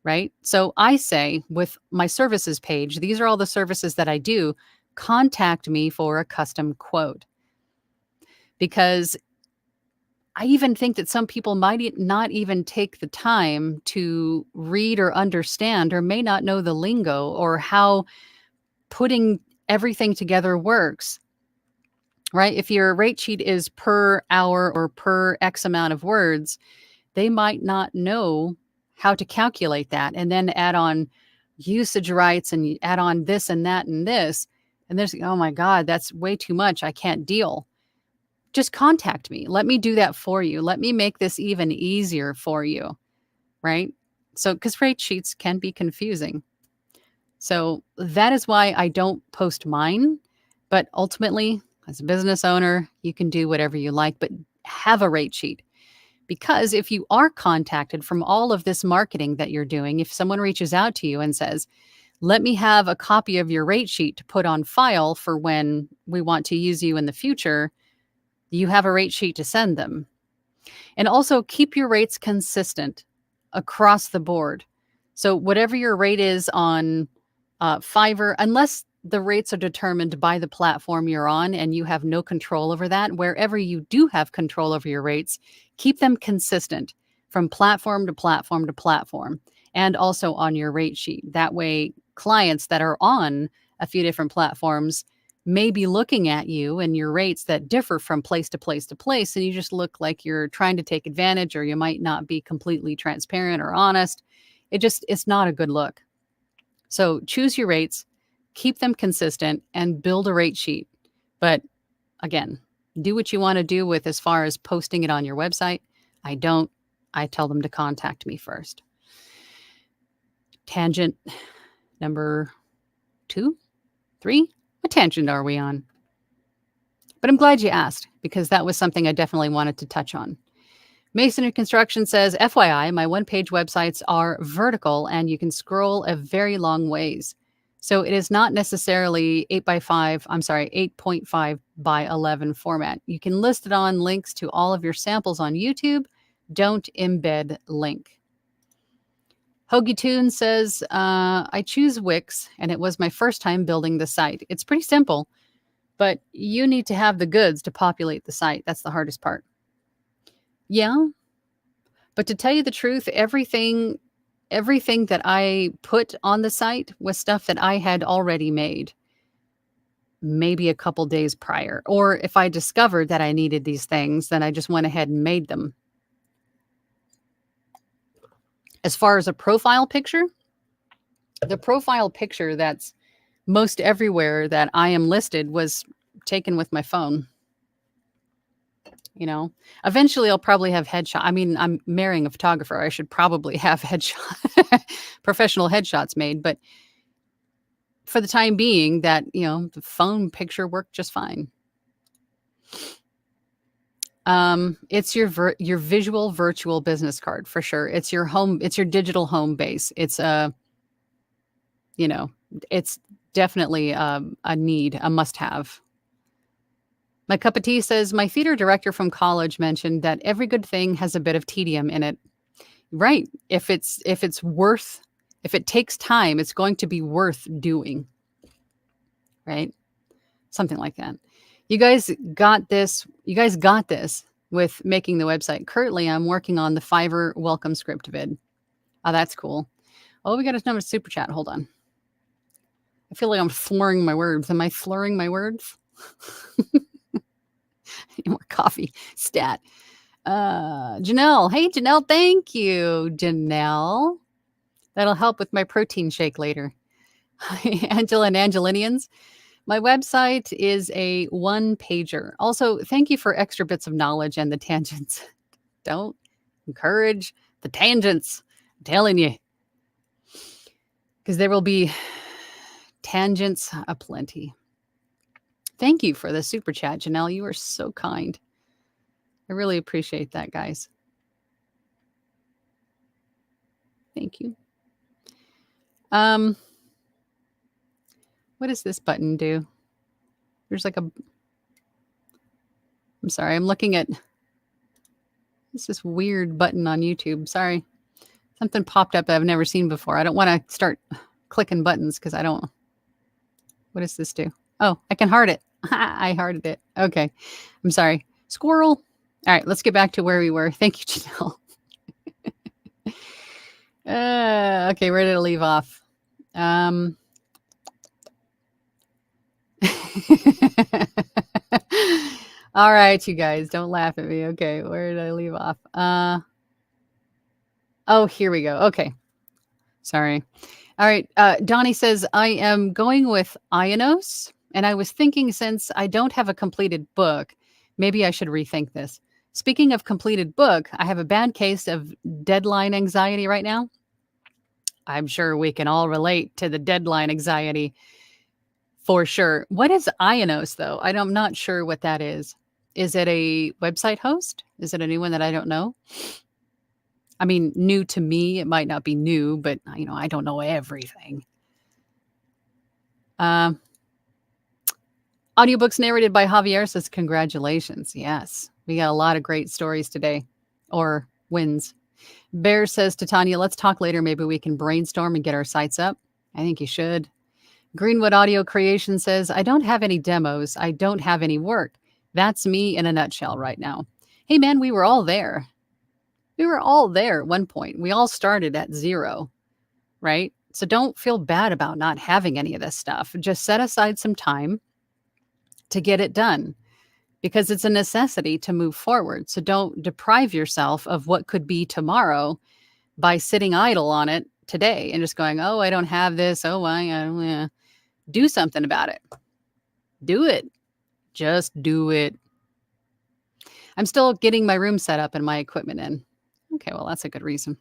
right? So I say with my services page, these are all the services that I do. Contact me for a custom quote, because I even think that some people might not even take the time to read or understand, or may not know the lingo or how putting everything together works, right? If your rate sheet is per hour or per X amount of words, they might not know how to calculate that and then add on usage rights and add on this and that and this. And there's, oh my God, that's way too much. I can't deal. Just contact me. Let me do that for you. Let me make this even easier for you, right? So, because rate sheets can be confusing. So that is why I don't post mine. But ultimately, as a business owner, you can do whatever you like, but have a rate sheet. Because if you are contacted from all of this marketing that you're doing, if someone reaches out to you and says, let me have a copy of your rate sheet to put on file for when we want to use you in the future, you have a rate sheet to send them. And also keep your rates consistent across the board. So whatever your rate is on Fiverr, unless the rates are determined by the platform you're on and you have no control over that, wherever you do have control over your rates, keep them consistent from platform to platform to platform, and also on your rate sheet. That way, clients that are on a few different platforms may be looking at you and your rates that differ from place to place to place, and you just look like you're trying to take advantage, or you might not be completely transparent or honest. It's not a good look. So choose your rates, keep them consistent, and build a rate sheet. But again, do what you want to do with as far as posting it on your website. I don't. I tell them to contact me first. Tangent number 2, 3. What tangent are we on? But I'm glad you asked, because that was something I definitely wanted to touch on. Masonry Construction says, FYI, my one-page websites are vertical and you can scroll a very long ways. So it is not necessarily 8.5 by 11 format. You can list it on links to all of your samples on YouTube. Don't embed link. Hoagie Toon says, I choose Wix and it was my first time building the site. It's pretty simple, but you need to have the goods to populate the site. That's the hardest part. Yeah. But to tell you the truth, everything that I put on the site was stuff that I had already made maybe a couple days prior. Or if I discovered that I needed these things, then I just went ahead and made them. As far as a profile picture, the profile picture that's most everywhere that I am listed was taken with my phone. Eventually I'll probably have headshot. I mean, I'm marrying a photographer. I should probably have professional headshots made, but for the time being, that, the phone picture worked just fine. It's your visual virtual business card for sure. It's your digital home base. It's it's definitely a need, a must have. My Cup of Tea says, my theater director from college mentioned that every good thing has a bit of tedium in it. Right. If it takes time, it's going to be worth doing. Right. Something like that. You guys got this. You guys got this with making the website. Currently, I'm working on the Fiverr welcome script vid. Oh, that's cool. Oh, we got another super chat. Hold on. I feel like I'm slurring my words. Am I slurring my words? More coffee stat. Janelle. Hey, Janelle. Thank you, Janelle. That'll help with my protein shake later. Angela and Angelinians. My website is a one-pager. Also, thank you for extra bits of knowledge and the tangents. Don't encourage the tangents. I'm telling you. Because there will be tangents aplenty. Thank you for the super chat, Janelle. You are so kind. I really appreciate that, guys. Thank you. What does this button do? There's like I'm sorry, I'm looking at this weird button on YouTube. Sorry. Something popped up that I've never seen before. I don't want to start clicking buttons because I don't. What does this do? Oh, I can heart it. I hearted it. Okay. I'm sorry. Squirrel. All right, let's get back to where we were. Thank you, Janelle. Okay, where did it leave off? All right, you guys, don't laugh at me. Okay, where did I leave off? Oh, here we go. Okay. Sorry. All right. Donnie says, I am going with Ionos, and I was thinking since I don't have a completed book, maybe I should rethink this. Speaking of completed book, I have a bad case of deadline anxiety right now. I'm sure we can all relate to the deadline anxiety for sure. What is Ionos, though? I'm not sure what that is. Is it a website host? Is it a new one that I don't know? I mean, new to me, it might not be new, but I don't know everything. Audiobooks narrated by Javier says, congratulations. Yes, we got a lot of great stories today, or wins. Bear says to Tanya, let's talk later. Maybe we can brainstorm and get our sites up. I think you should. Greenwood Audio Creation says, I don't have any demos. I don't have any work. That's me in a nutshell right now. Hey, man, we were all there. We were all there at one point. We all started at zero, right? So don't feel bad about not having any of this stuff. Just set aside some time to get it done because it's a necessity to move forward. So don't deprive yourself of what could be tomorrow by sitting idle on it today and just going, oh, I don't have this. Oh, I do something about it. Do it. Just do it. I'm still getting my room set up and my equipment in. Okay, well, that's a good reason.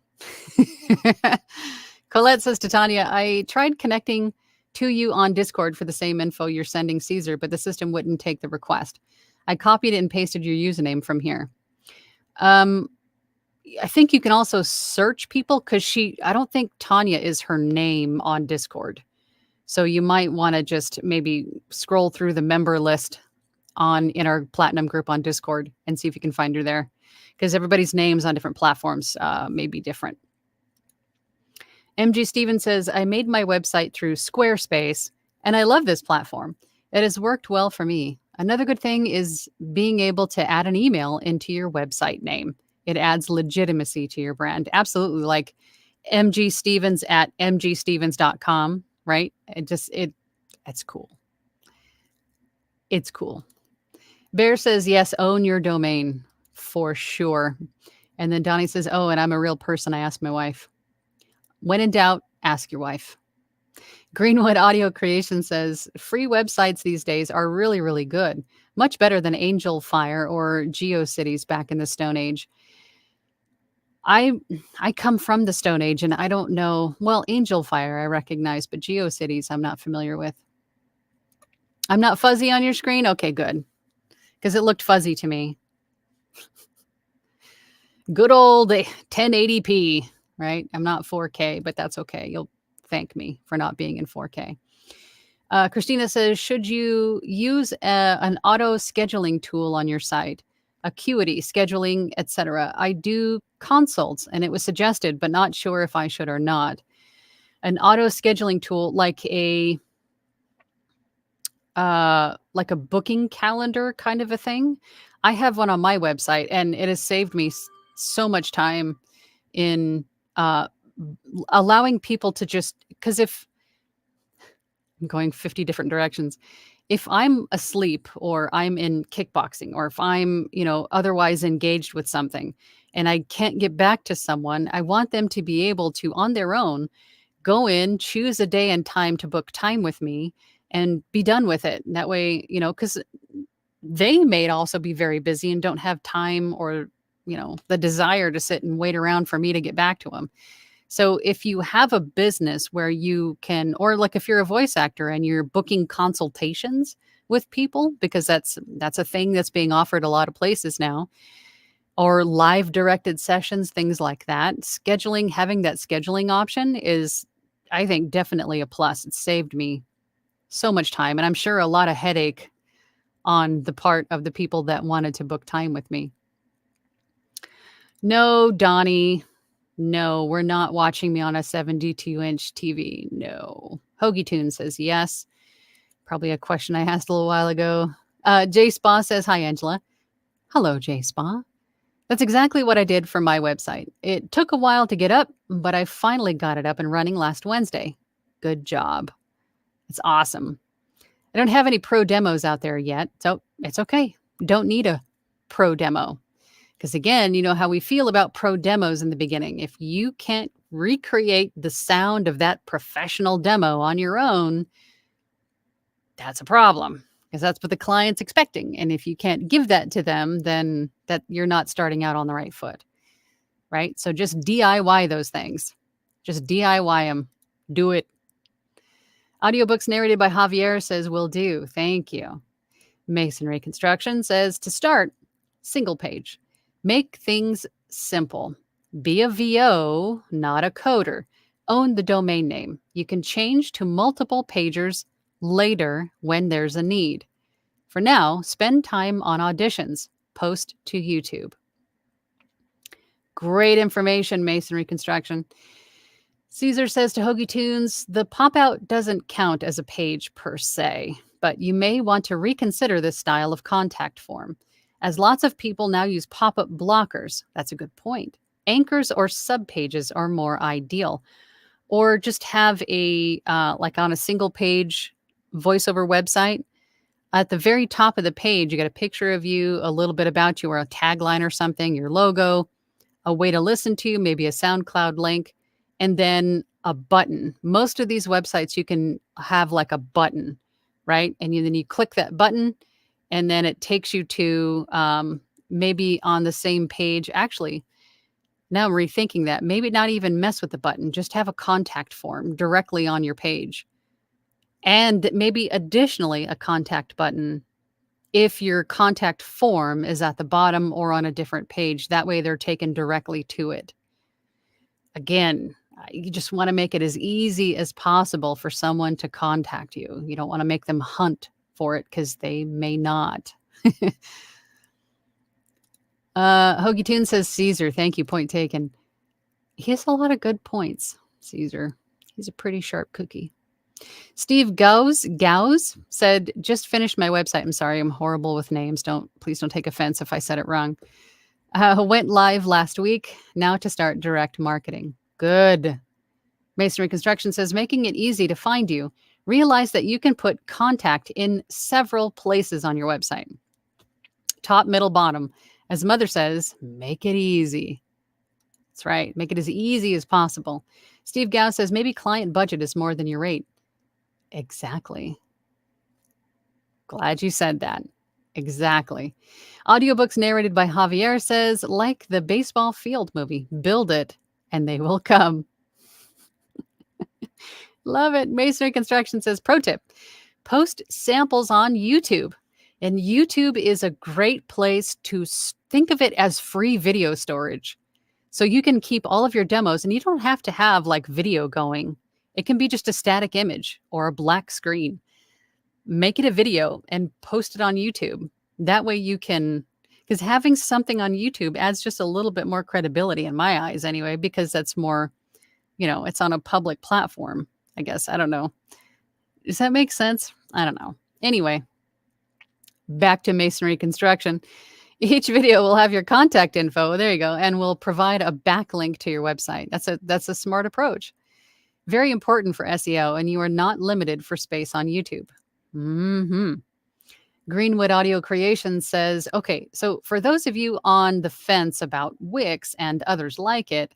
Colette says to Tanya, I tried connecting to you on Discord for the same info you're sending Caesar, but the system wouldn't take the request. I copied it and pasted your username from here. I think you can also search people because I don't think Tanya is her name on Discord. So you might want to just maybe scroll through the member list in our Platinum group on Discord and see if you can find her there. Because everybody's names on different platforms may be different. MG Steven says, I made my website through Squarespace, and I love this platform. It has worked well for me. Another good thing is being able to add an email into your website name. It adds legitimacy to your brand. Absolutely, like mgstevens at mgstevens.com, right? It's cool. It's cool. Bear says, yes, own your domain. For sure. And then Donnie says, oh, and I'm a real person. I asked my wife. When in doubt, ask your wife. Greenwood Audio Creation says, free websites these days are really, really good. Much better than Angel Fire or GeoCities back in the Stone Age. I come from the Stone Age and I don't know. Well, Angel Fire I recognize, but GeoCities I'm not familiar with. I'm not fuzzy on your screen? Okay, good. Because it looked fuzzy to me. Good old 1080p, right? I'm not 4K, but that's okay. You'll thank me for not being in 4K. Christina says, should you use an auto scheduling tool on your site? Acuity, scheduling, etc. I do consults and it was suggested, but not sure if I should or not. An auto scheduling tool like a booking calendar kind of a thing. I have one on my website and it has saved me so much time in allowing people to just, because if I'm going 50 different directions, if I'm asleep or I'm in kickboxing or if I'm, otherwise engaged with something and I can't get back to someone, I want them to be able to, on their own, go in, choose a day and time to book time with me and be done with it. That way, because they may also be very busy and don't have time or, the desire to sit and wait around for me to get back to them. So if you have a business where you can, or like if you're a voice actor and you're booking consultations with people, because that's a thing that's being offered a lot of places now, or live directed sessions, things like that, having that scheduling option is, I think, definitely a plus. It saved me so much time, and I'm sure a lot of headache on the part of the people that wanted to book time with me. No, Donnie. No, we're not watching me on a 72-inch TV. No. Hoagie Toon says yes. Probably a question I asked a little while ago. J Spa says, hi, Angela. Hello, J Spa. That's exactly what I did for my website. It took a while to get up, but I finally got it up and running last Wednesday. Good job. It's awesome. I don't have any pro demos out there yet, so it's okay. Don't need a pro demo. Because again, you know how we feel about pro demos in the beginning. If you can't recreate the sound of that professional demo on your own, that's a problem. Because that's what the client's expecting. And if you can't give that to them, then that you're not starting out on the right foot. Right? So just DIY those things. Just DIY them. Do it. Audiobooks narrated by Javier says, will do. Thank you. Masonry Construction says, to start, single page. Make things simple. Be a VO, not a coder. Own the domain name. You can change to multiple pagers later when there's a need. For now, spend time on auditions. Post to YouTube. Great information, Masonry Construction. Caesar says to Hoagie Tunes, the pop-out doesn't count as a page per se, but you may want to reconsider this style of contact form. As lots of people now use pop-up blockers, that's a good point. Anchors or subpages are more ideal. Or just have a, like on a single page voiceover website, at the very top of the page, you got a picture of you, a little bit about you, or a tagline or something, your logo, a way to listen to, maybe a SoundCloud link, and then a button. Most of these websites, you can have like a button, right? And then you click that button, and then it takes you to maybe on the same page. Actually, now I'm rethinking that. Maybe not even mess with the button. Just have a contact form directly on your page. And maybe additionally a contact button if your contact form is at the bottom or on a different page. That way they're taken directly to it. Again, you just want to make it as easy as possible for someone to contact you. You don't want to make them hunt for it because they may not. Hoagie Toon says, Caesar, thank you, point taken. He has a lot of good points, Caesar. He's a pretty sharp cookie. Steve Gauss said, just finished my website. I'm sorry, I'm horrible with names. Please don't take offense if I said it wrong. Went live last week. Now to start direct marketing. Good. Masonry Construction says, making it easy to find you. Realize that you can put contact in several places on your website. Top, middle, bottom. As Mother says, make it easy. That's right. Make it as easy as possible. Steve Gauss says, maybe client budget is more than your rate. Exactly. Glad you said that. Exactly. Audiobooks narrated by Javier says, like the baseball field movie, build it and they will come. Love it. Masonry Construction says, pro tip, post samples on YouTube. And YouTube is a great place to think of it as free video storage. So you can keep all of your demos and you don't have to have like video going. It can be just a static image or a black screen. Make it a video and post it on YouTube. That way you can, because having something on YouTube adds just a little bit more credibility in my eyes anyway, because that's more, it's on a public platform, I guess. I don't know. Does that make sense? I don't know. Anyway, back to Masonry Construction. Each video will have your contact info. There you go. And will provide a backlink to your website. That's a smart approach. Very important for SEO, and you are not limited for space on YouTube. Greenwood Audio Creations says, okay, so for those of you on the fence about Wix and others like it,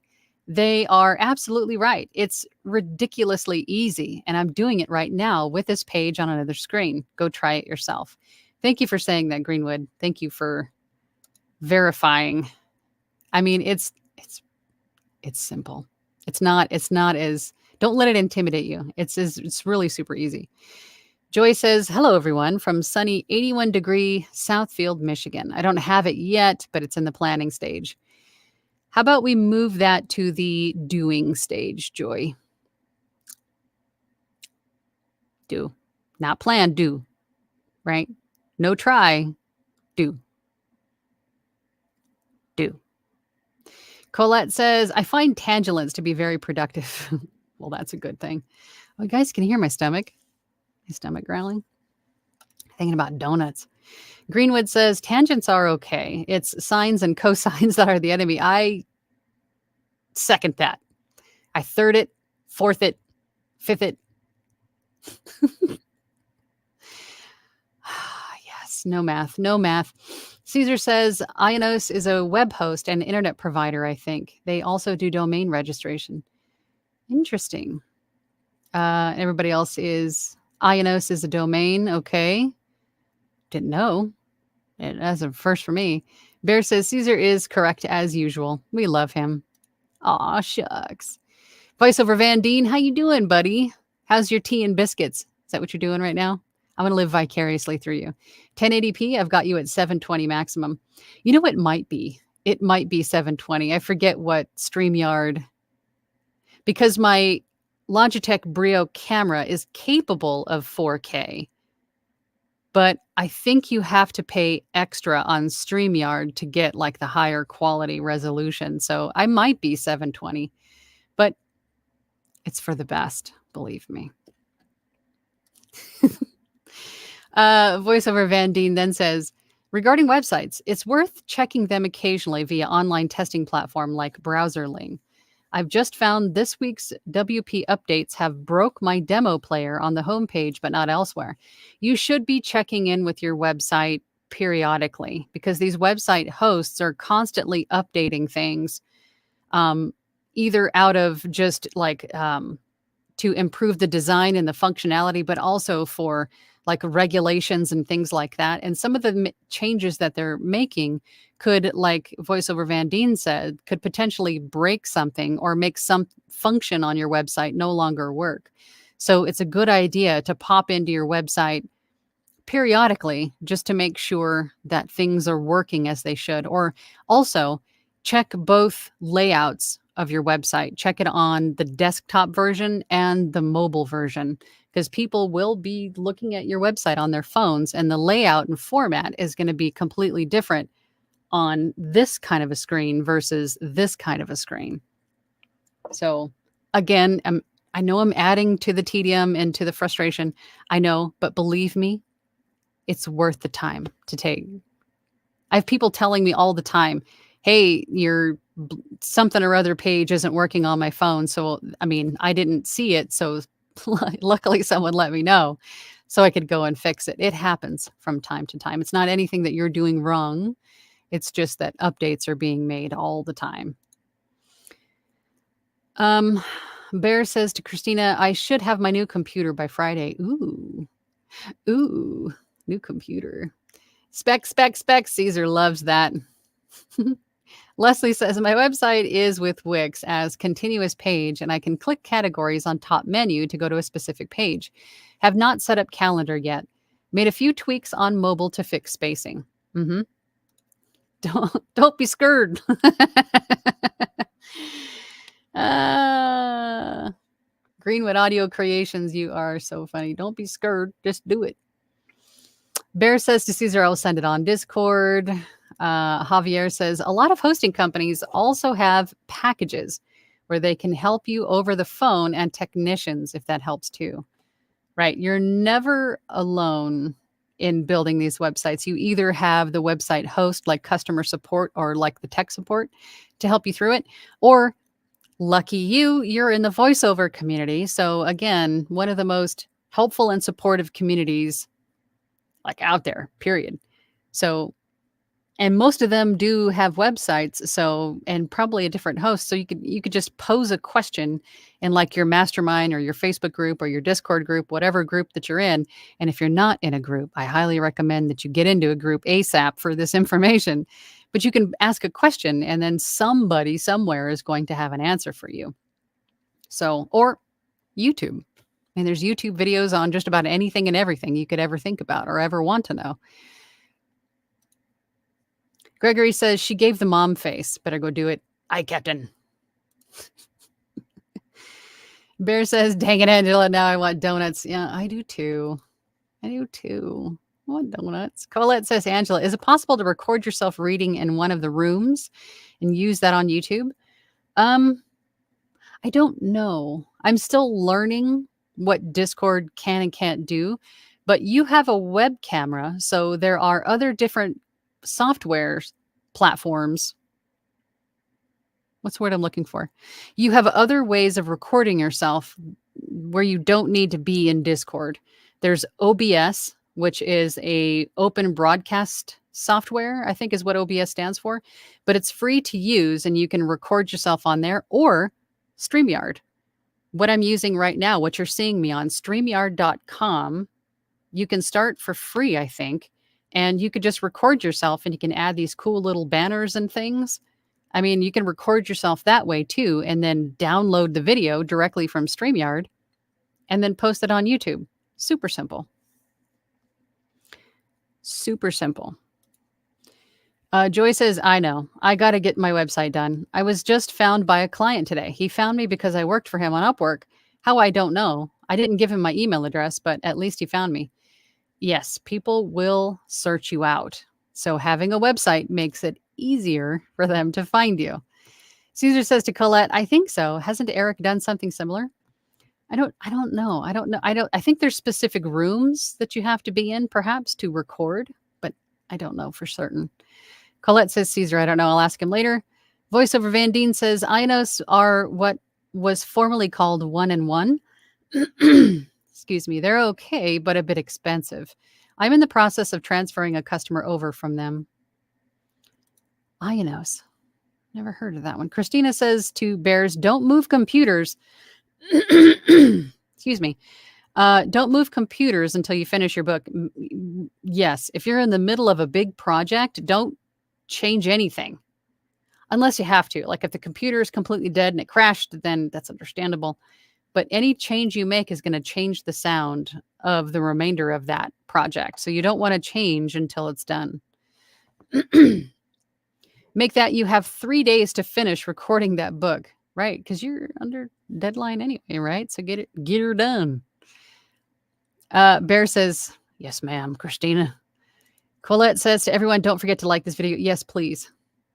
They are absolutely right. It's ridiculously easy, and I'm doing it right now with this page on another screen. Go try it yourself. Thank you for saying that, Greenwood. Thank you for verifying. I mean, it's simple. It's not as, don't let it intimidate you. It's really super easy. Joy says, hello, everyone, from sunny 81-degree Southfield, Michigan. I don't have it yet, but it's in the planning stage. How about we move that to the doing stage, Joy? Do. Not plan, do. Right? No try, do. Do. Colette says, I find tangulants to be very productive. Well, that's a good thing. Oh, you guys can hear my stomach. My stomach growling. Thinking about donuts. Greenwood says, tangents are okay. It's sines and cosines that are the enemy. I second that. I third it, fourth it, fifth it. Yes, no math, no math. Caesar says, Ionos is a web host and internet provider, I think. They also do domain registration. Interesting. Everybody else is, Ionos is a domain. Okay. Didn't know. That's a first for me. Bear says, Caesar is correct as usual. We love him. Aw, shucks. Voiceover Van Deen, how you doing, buddy? How's your tea and biscuits? Is that what you're doing right now? I'm going to live vicariously through you. 1080p, I've got you at 720 maximum. You know what it might be? It might be 720. I forget what Streamyard, because my Logitech Brio camera is capable of 4K, but I think you have to pay extra on Streamyard to get like the higher quality resolution. So I might be 720, but it's for the best, believe me. Voiceover Van Deen then says, regarding websites, it's worth checking them occasionally via online testing platform like Browserling. I've just found this week's WP updates have broke my demo player on the homepage, but not elsewhere. You should be checking in with your website periodically because these website hosts are constantly updating things, either out of just like to improve the design and the functionality, but also for like regulations and things like that. And some of the changes that they're making could, like Voiceover Van Deen said, could potentially break something or make some function on your website no longer work. So it's a good idea to pop into your website periodically just to make sure that things are working as they should. Or also check both layouts of your website. Check it on the desktop version and the mobile version, because people will be looking at your website on their phones, and the layout and format is going to be completely different on this kind of a screen versus this kind of a screen. So again, I know I'm adding to the tedium and to the frustration. I know, but believe me, it's worth the time to take. I have people telling me all the time, hey, your something or other page isn't working on my phone. So, I mean, I didn't see it. So luckily someone let me know so I could go and fix it. It happens from time to time. It's not anything that you're doing wrong. It's just that updates are being made all the time. Bear says to Christina, I should have my new computer by Friday. Ooh, new computer. Spec. Caesar loves that. Leslie says, my website is with Wix as continuous page, and I can click categories on top menu to go to a specific page. Have not set up calendar yet. Made a few tweaks on mobile to fix spacing. Don't be scared. Greenwood Audio Creations, you are so funny. Don't be scared. Just do it. Bear says to Caesar, I'll send it on Discord. Javier says, a lot of hosting companies also have packages where they can help you over the phone, and technicians, if that helps too. Right? You're never alone in building these websites. You either have the website host like customer support or like the tech support to help you through it, or lucky you're in the voiceover community. So again, one of the most helpful and supportive communities like out there, period. So And most of them do have websites, so and probably a different host. So you could just pose a question in like your mastermind or your Facebook group or your Discord group, whatever group that you're in. And if you're not in a group, I highly recommend that you get into a group ASAP for this information. But you can ask a question and then somebody somewhere is going to have an answer for you. So, or YouTube. And there's YouTube videos on just about anything and everything you could ever think about or ever want to know. Gregory says she gave the mom face. Better go do it. Aye, Captain. Bear says, dang it, Angela, now I want donuts. Yeah, I do too. I want donuts. Colette says, Angela, is it possible to record yourself reading in one of the rooms and use that on YouTube? I don't know. I'm still learning what Discord can and can't do, but you have a web camera, so there are other different software platforms. What's the word I'm looking for? You have other ways of recording yourself where you don't need to be in Discord. There's OBS, which is a open broadcast software, I think is what OBS stands for, but it's free to use and you can record yourself on there, or Streamyard. What I'm using right now, what you're seeing me on, streamyard.com, you can start for free, I think, and you could just record yourself and you can add these cool little banners and things. I mean, you can record yourself that way too, and then download the video directly from StreamYard and then post it on YouTube. Super simple. Super simple. Joy says, I know. I got to get my website done. I was just found by a client today. He found me because I worked for him on Upwork. How, I don't know. I didn't give him my email address, but at least he found me. Yes, people will search you out. So having a website makes it easier for them to find you. Caesar says to Colette, I think so. Hasn't Eric done something similar? I don't know. I think there's specific rooms that you have to be in perhaps to record, but I don't know for certain. Colette says, Caesar, I don't know. I'll ask him later. Voiceover Van Deen says, INOS are what was formerly called 1-in-1. Excuse me. They're okay, but a bit expensive. I'm in the process of transferring a customer over from them. INOS. Never heard of that one. Christina says to Bears, don't move computers. Excuse me. Don't move computers until you finish your book. Yes. If you're in the middle of a big project, don't change anything unless you have to. Like if the computer is completely dead and it crashed, then that's understandable. But any change you make is going to change the sound of the remainder of that project. So you don't want to change until it's done. Make that you have 3 days to finish recording that book, right? Because you're under deadline anyway, right? So get her done. Bear says, yes, ma'am, Christina. Colette says to everyone, don't forget to like this video. Yes, please.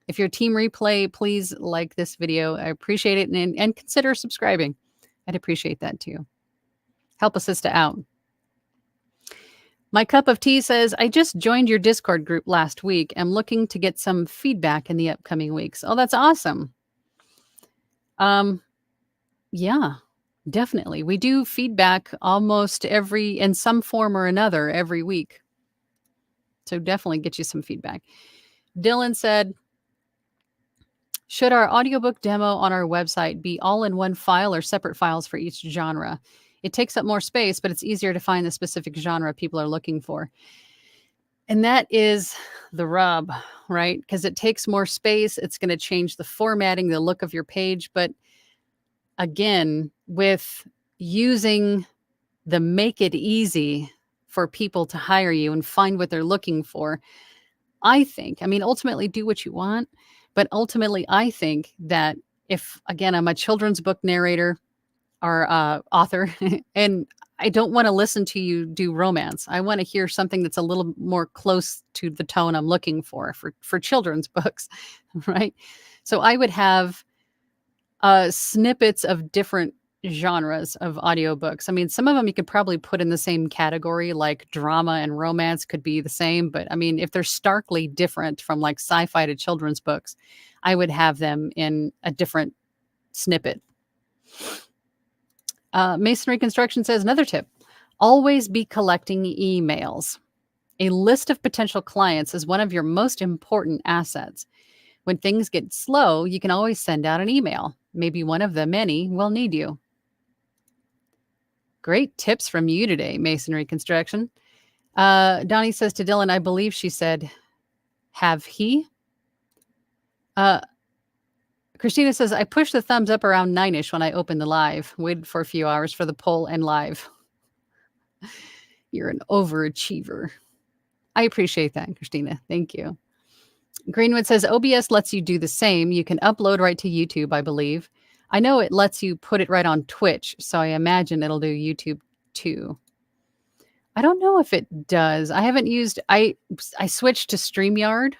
If you're Team Replay, please like this video. I appreciate it. And consider subscribing. I'd appreciate that too. Help a sister out. My cup of tea says, I just joined your Discord group last week. I'm looking to get some feedback in the upcoming weeks. Oh, that's awesome. Yeah, definitely. We do feedback almost in some form or another every week. So definitely get you some feedback. Dylan said, should our audiobook demo on our website be all in one file or separate files for each genre? It takes up more space, but it's easier to find the specific genre people are looking for. And that is the rub, right? Because it takes more space. It's going to change the formatting, the look of your page. But again, with using the make it easy for people to hire you and find what they're looking for, I think, ultimately do what you want. But ultimately, I think that if, again, I'm a children's book narrator or author, and I don't want to listen to you do romance. I want to hear something that's a little more close to the tone I'm looking for children's books, right? So I would have snippets of different genres of audiobooks. Some of them you could probably put in the same category, like drama and romance could be the same. But if they're starkly different from like sci-fi to children's books, I would have them in a different snippet. Masonry Construction says, another tip, always be collecting emails. A list of potential clients is one of your most important assets. When things get slow, you can always send out an email. Maybe one of the many will need you. Great tips from you today, Masonry Construction. Donnie says to Dylan, I believe she said, have he? Christina says, I pushed the thumbs up around 9-ish when I opened the live. Waited for a few hours for the poll and live. You're an overachiever. I appreciate that, Christina. Thank you. Greenwood says, OBS lets you do the same. You can upload right to YouTube, I believe. I know it lets you put it right on Twitch, so I imagine it'll do YouTube too. I don't know if it does. I haven't used, I switched to Streamyard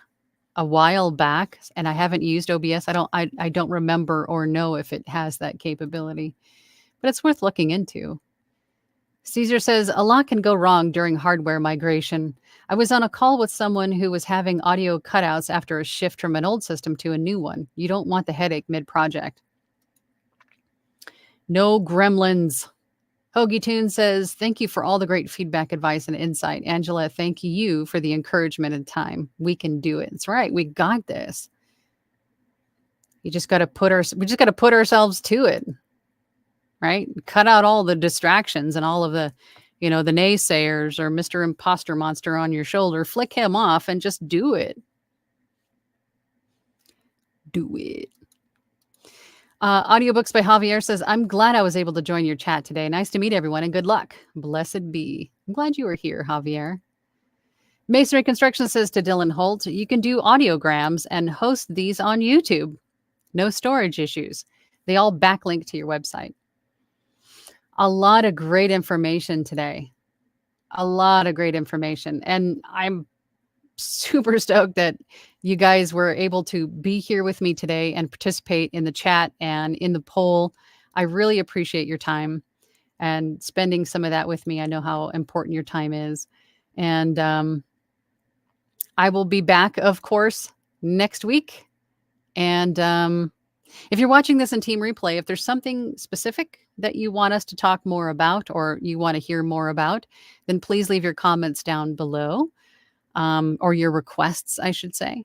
a while back, and I haven't used OBS. I don't remember or know if it has that capability, but it's worth looking into. Caesar says, a lot can go wrong during hardware migration. I was on a call with someone who was having audio cutouts after a shift from an old system to a new one. You don't want the headache mid-project. No gremlins. Hoagie Toon says, thank you for all the great feedback, advice, and insight. Angela, thank you for the encouragement and time. We can do it. That's right. We got this. We just got to put ourselves to it. Right? Cut out all the distractions and all of the, the naysayers or Mr. Imposter Monster on your shoulder. Flick him off and just do it. Do it. Audiobooks by Javier says, I'm glad I was able to join your chat today. Nice to meet everyone and good luck. Blessed be. I'm glad you were here, Javier. Masonry Construction says to Dylan Holt, you can do audiograms and host these on YouTube. No storage issues. They all backlink to your website. A lot of great information today. A lot of great information. And I'm super stoked that you guys were able to be here with me today and participate in the chat and in the poll. I really appreciate your time and spending some of that with me. I know how important your time is. And I will be back, of course, next week. And if you're watching this in Team Replay, if there's something specific that you want us to talk more about or you want to hear more about, then please leave your comments down below, or your requests, I should say.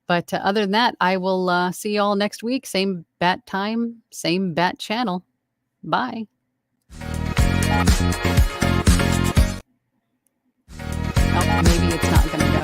But other than that, I will see you all next week. Same bat time, same bat channel. Bye. Oh, maybe it's not going to go.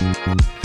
Thank you.